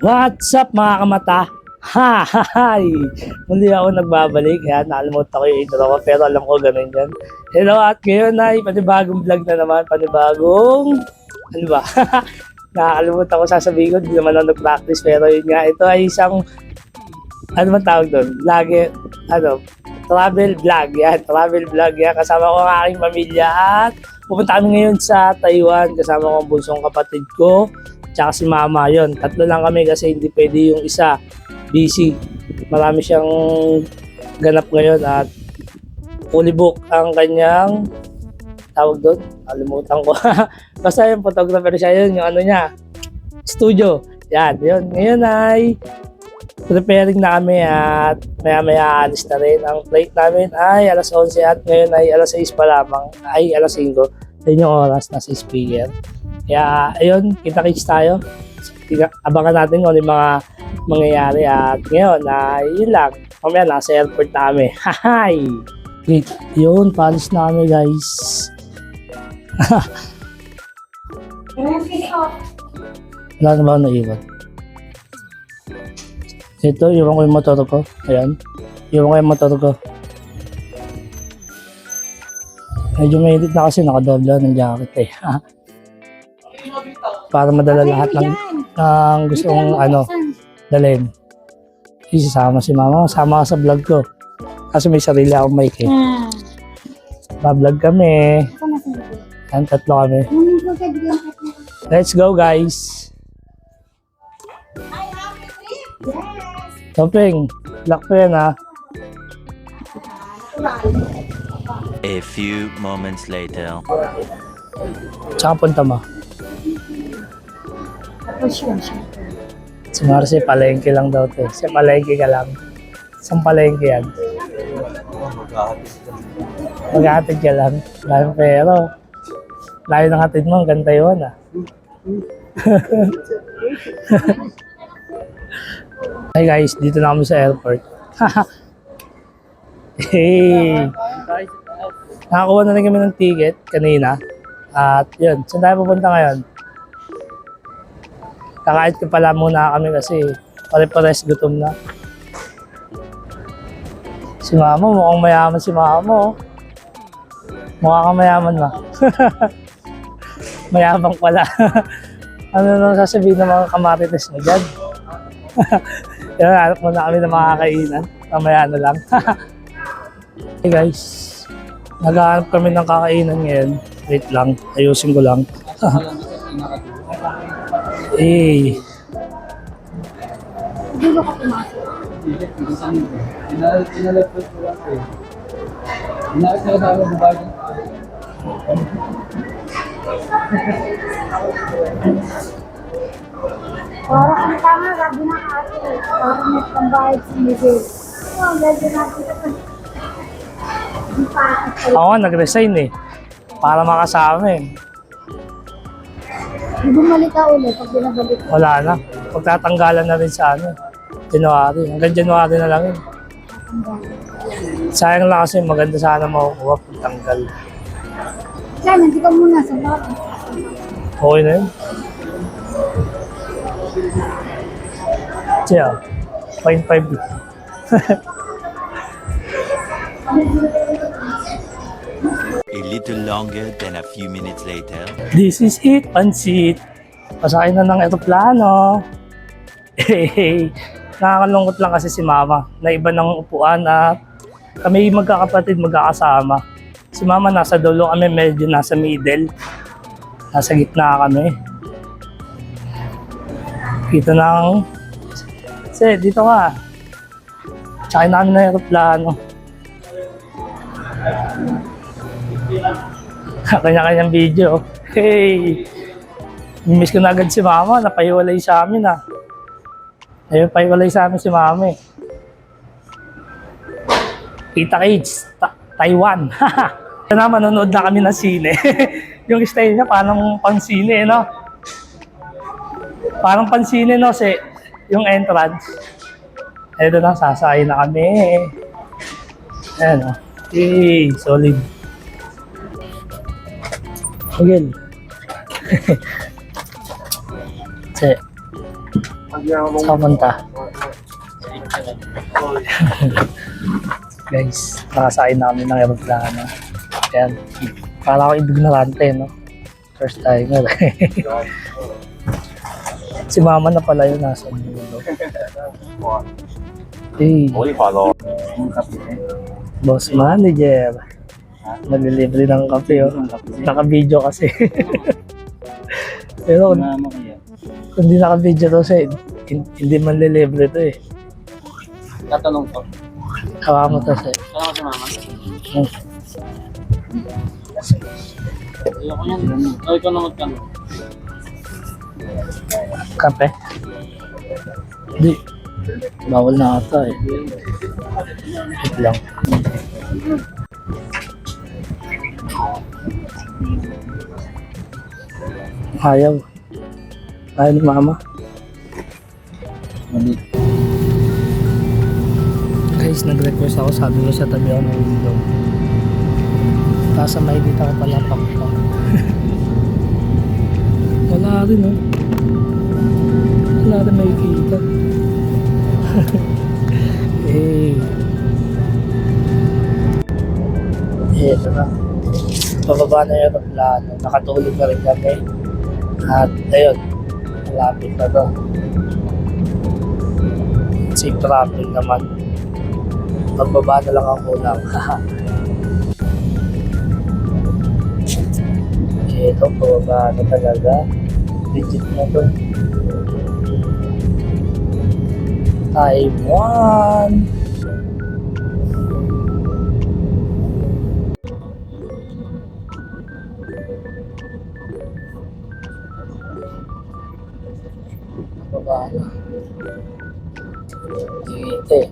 What's up mga kamata? Ha ha hi! Muli ako nagbabalik. Yan, nakalimutan ko yung intro ko pero alam ko ganun yan. Hello at ngayon ay panibagong vlog na naman. Panibagong... Ano ba? Nakakalimutan ko sasabihin ko. Hindi naman ako nag-practice pero yun nga. Ito ay isang... Ano man tawag doon? Lagi... Ano? Travel vlog. Yan, travel vlog yan. Kasama ko ang aking pamilya at pupunta kami ngayon sa Taiwan. Kasama ko ang bunsong kapatid ko. Tsaka si mama, yon. Tatlo lang kami kasi hindi pwede yung isa. Busy. Marami siyang ganap ngayon at fully book ang kanyang tawag doon. Kalimutan ko. Basta yung photographer siya yun, yung ano niya. Studio. Yan, yun. Ngayon ay preparing na kami at maya-maya alis na rin. Ang flight namin ay alas 11 at ngayon ay alas 6 pa lamang. Ay, alas 5. Ayun yung oras, nasa speaker. Kaya, ayun, kita-kits tayo. Abangan natin kung ano yung mga mangyayari. At ngayon, yun lang. Mamaya, nasa airport na kami. Hahay! Yun, palis na kami, guys. Wala na ba ako naiwan? Ito, iwan ko yung motor ko. Ayan. Iwan ko yung motor ko. Medyo mainit na kasi nakadobla ng jacket eh. Para madala lahat ng gusto kong dalhin. Isasama si mama, sama ka sa vlog ko. Kasi may sarili akong mic eh. Ba-vlog kami. Yan, tatlo kami. Let's go guys! Topeng, lock ko yan ha. A few moments later. Tsaka punta mo. Si Marcy, palengke lang daw to. Si palengke ka lang. Isang palengke yan. Maghahatid ka lang. Dahil pero, layo ng hatid mo, hanggang Taiwan ah. Hi guys, dito na kami sa airport. Hey! Nakakuha na rin kami ng ticket kanina. At yun, saan tayo pupunta ngayon? Kakait ko pala muna kami kasi pare-pares gutom na. Si mama, mukhang mayaman si mama. Mukha kang mayaman ma. Mayabang pala. Ano nang sasabihin ng mga kamarites mo dyan? Yan, hanap muna kami ng mga kainan. Mamaya na lang. Hey guys, naghahanap kami ng kakainan ngayon. Wait lang, ayusin ko lang. Eh. Parang ang tama, sabi na ate. Parang may pambayad si Miguel. Oh, medyo natin ito. Ako nga, nag-resign eh. Para makasama eh. Di bumalik ka ulit pag binabalik ka. Wala na. Pagtatanggalan na rin sa January. Hanggang January na lang yun. Sayang lang kasi maganda sana makukuha pagtanggal. Kaya, nanti ka muna sa bago. Okay na yun. Siya, 0.5. A little longer than a few minutes later. This is it, pansit. Pasakay na ng eroplano. Hey, nakakalungkot lang kasi si mama. Naiba ng upuan at kami magkakapatid magkakasama. Si mama nasa dulo, kami medyo nasa middle. Nasa gitna kami. Dito nang... Kasi dito ka. Sakay namin ng eroplano. Kanya-kanyang video. Hey! Miss ko na agad si mama. Napahiwalay sa amin ah. Ayun, pahiwalay sa amin si mama eh. Kita kids, Taiwan. Ito na, manonood na kami ng sine. Yung style niya parang pang-sine, no? Parang pang-sine, no? Yung entrance. Ito na, sasakay na kami. Ayan, oh. Hey, solid. Miguel. Che. Saan punta? Guys, nakasakay na kami ng aeroplano. Ayan. Para ako ignorante, no? First timer. Si mama na pala yun nasa dulo. Hey, boss manager. Nalilibre ng kape, oh. Naka-video kasi. Pero kung di naka-video to siya, hindi man lilibre to eh. Tatanong ko. Hawa mo to siya. Tanong ko si mama. Ayoko yan. O, ikaw na magtanong. Kape? Hindi. Bawal na ata eh. Wait lang. Ayaw. Ayaw ni mama. Guys, nag-request ako. Sabi ko sa tabi ako ng window. Tapos may dito ako palapak pa. Wala rin oh. Wala rin makikita. Hey. Ito na. Pababa na yung aeroplano. Nakatulog na rin kami. At ayun, malapit na to. Safe travel naman. Pagbaba na lang ang kulang. Ito, pababa na talaga. Legit na to. Taiwan! Baba na. Dito eh.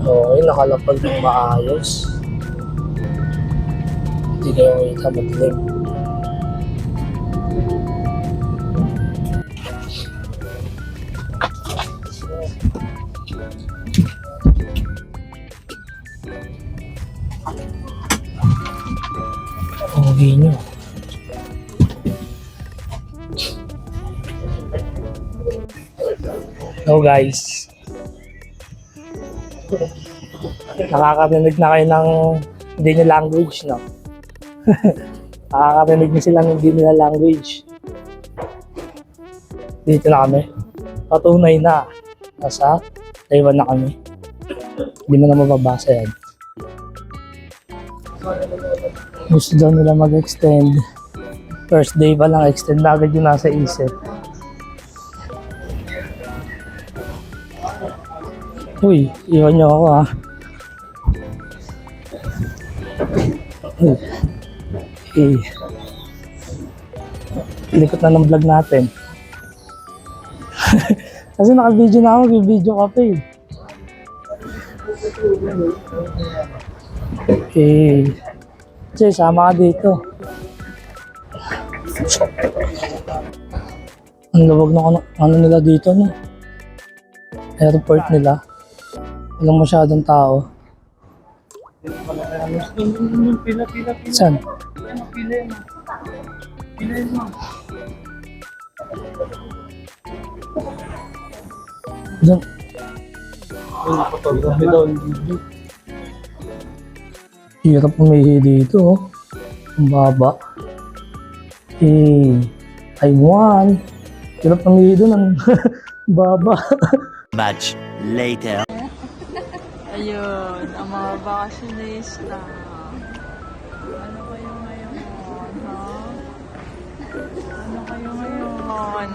Okay, nakalapag ng maayos. Hindi kayo makita madilim. Okay nyo. So guys, nakakarinig na kayo ng hindi nyo language, no? Nakakarinig nyo silang hindi nila language. Dito na kami. Patunay na. Nasa Taiwan na kami. Hindi mo na mababasa yan. Gusto daw nila mag-extend. First day pa lang, extend na agad yung nasa isip. Uy, iwan nyo ako ha. Hey. Likot na ng vlog natin. Kasi naka-video na ako, video ka pa eh. Okay. Che, sama ka dito. Ang lawag na ano nila dito, no? Airport nila. Walang masyadong tao. Saan? Doon. Hirap umihi dito, oh. Ang baba. Taiwan. Hirap umihi doon. Ang baba. Much later. Ayun, ang mga bakasyonista. Ano kayo ngayon, ha? Ano kayo ngayon?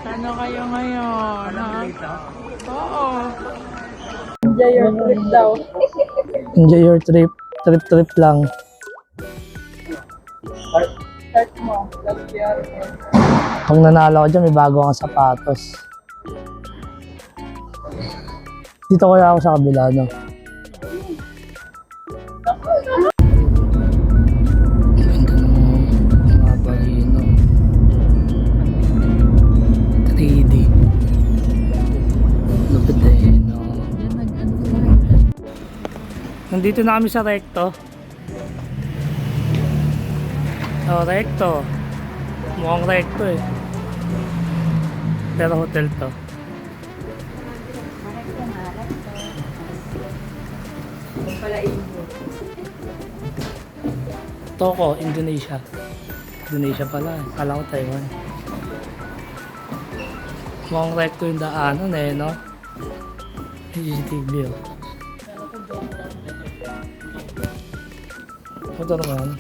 Ano kayo ngayon, ha? Oo. Enjoy your trip daw. Enjoy your trip. Trip lang. Start mo. Last year. Pag nanalo ko dyan, may bago kang sapatos. Dito kaya ako sa kabila, no? Ganda ng mga balino. 3D. Lupit eh, no? Nandito na kami sa Recto. Oh, Recto. Mukhang Recto eh. Pero hotel to. Toko, Indonesia. Indonesia pala. Kala ko Taiwan. Mukhang Recto yung daanan eh, no? CCTV oh. Ito naman.